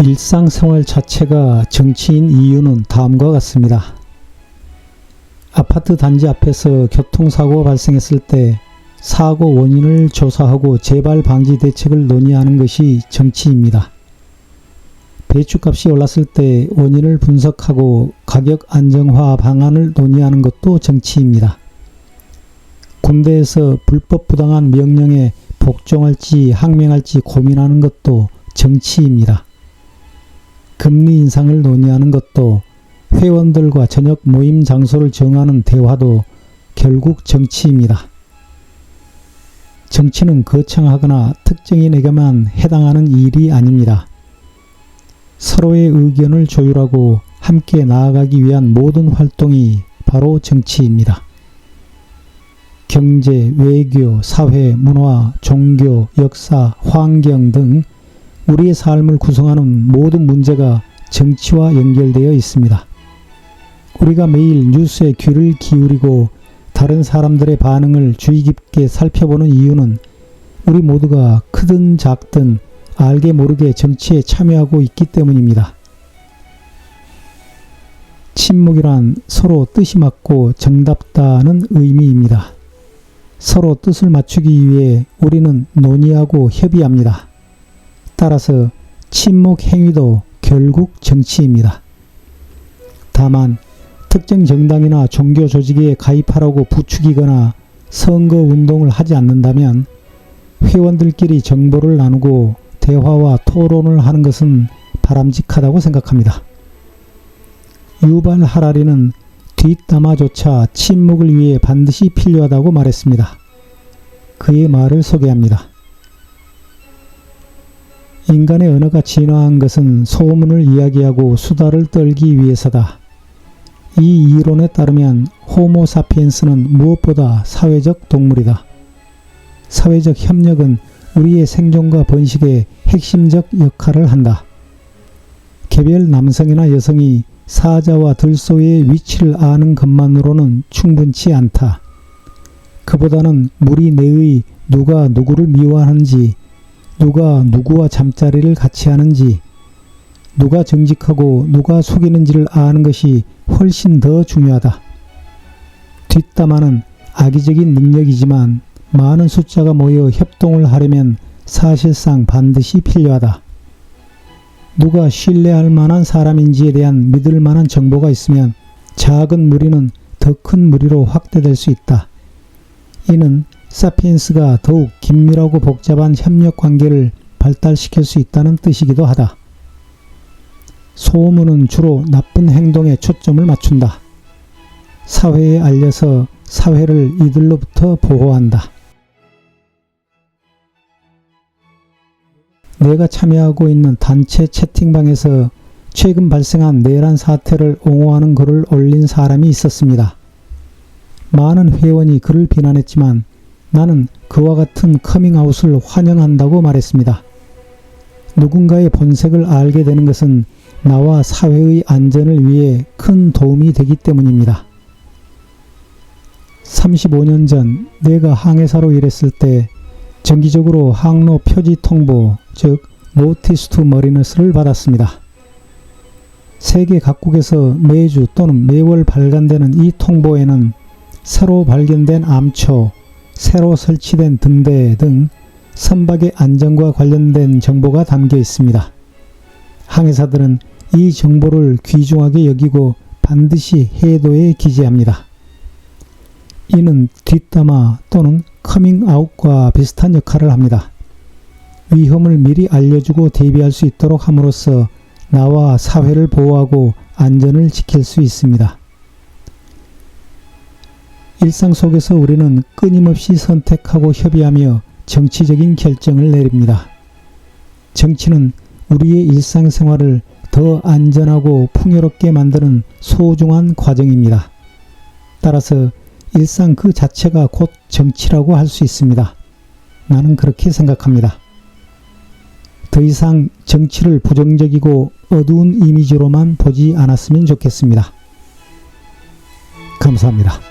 일상생활 자체가 정치인 이유는 다음과 같습니다. 아파트 단지 앞에서 교통사고가 발생했을 때 사고 원인을 조사하고 재발 방지 대책을 논의하는 것이 정치입니다. 배추값이 올랐을 때 원인을 분석하고 가격 안정화 방안을 논의하는 것도 정치입니다. 군대에서 불법 부당한 명령에 복종할지 항명할지 고민하는 것도 정치입니다. 금리 인상을 논의하는 것도, 회원들과 저녁 모임 장소를 정하는 대화도 결국 정치입니다. 정치는 거창하거나 특정인에게만 해당하는 일이 아닙니다. 서로의 의견을 조율하고 함께 나아가기 위한 모든 활동이 바로 정치입니다. 경제, 외교, 사회, 문화, 종교, 역사, 환경 등 우리의 삶을 구성하는 모든 문제가 정치와 연결되어 있습니다. 우리가 매일 뉴스에 귀를 기울이고 다른 사람들의 반응을 주의 깊게 살펴보는 이유는 우리 모두가 크든 작든 알게 모르게 정치에 참여하고 있기 때문입니다. 친목이란 서로 뜻이 맞고 정답다는 의미입니다. 서로 뜻을 맞추기 위해 우리는 논의하고 협의합니다. 따라서 친목 행위도 결국 정치입니다. 다만 특정 정당이나 종교 조직에 가입하라고 부추기거나 선거운동을 하지 않는다면 회원들끼리 정보를 나누고 대화와 토론을 하는 것은 바람직하다고 생각합니다. 유발 하라리는 뒷담화조차 침묵을 위해 반드시 필요하다고 말했습니다. 그의 말을 소개합니다. 인간의 언어가 진화한 것은 소문을 이야기하고 수다를 떨기 위해서다. 이 이론에 따르면 호모 사피엔스는 무엇보다 사회적 동물이다. 사회적 협력은 우리의 생존과 번식에 핵심적 역할을 한다. 개별 남성이나 여성이 사자와 들소의 위치를 아는 것만으로는 충분치 않다. 그보다는 무리 내의 누가 누구를 미워하는지, 누가 누구와 잠자리를 같이 하는지, 누가 정직하고 누가 속이는지를 아는 것이 훨씬 더 중요하다. 뒷담화는 악의적인 능력이지만 많은 숫자가 모여 협동을 하려면 사실상 반드시 필요하다. 누가 신뢰할 만한 사람인지에 대한 믿을 만한 정보가 있으면 작은 무리는 더 큰 무리로 확대될 수 있다. 이는 사피엔스가 더욱 긴밀하고 복잡한 협력 관계를 발달시킬 수 있다는 뜻이기도 하다. 소문은 주로 나쁜 행동에 초점을 맞춘다. 사회에 알려서 사회를 이들로부터 보호한다. 내가 참여하고 있는 단체 채팅방에서 최근 발생한 내란 사태를 옹호하는 글을 올린 사람이 있었습니다. 많은 회원이 그를 비난했지만 나는 그와 같은 커밍아웃을 환영한다고 말했습니다. 누군가의 본색을 알게 되는 것은 나와 사회의 안전을 위해 큰 도움이 되기 때문입니다. 35년 전 내가 항해사로 일했을 때 정기적으로 항로 표지 통보, 즉 노티스 투 머리너스를 받았습니다. 세계 각국에서 매주 또는 매월 발간되는 이 통보에는 새로 발견된 암초, 새로 설치된 등대 등 선박의 안전과 관련된 정보가 담겨 있습니다. 항해사들은 이 정보를 귀중하게 여기고 반드시 해도에 기재합니다. 이는 뒷담화 또는 커밍아웃과 비슷한 역할을 합니다. 위험을 미리 알려주고 대비할 수 있도록 함으로써 나와 사회를 보호하고 안전을 지킬 수 있습니다. 일상 속에서 우리는 끊임없이 선택하고 협의하며 정치적인 결정을 내립니다. 정치는 우리의 일상생활을 더 안전하고 풍요롭게 만드는 소중한 과정입니다. 따라서 일상 그 자체가 곧 정치라고 할 수 있습니다. 나는 그렇게 생각합니다. 더 이상 정치를 부정적이고 어두운 이미지로만 보지 않았으면 좋겠습니다. 감사합니다.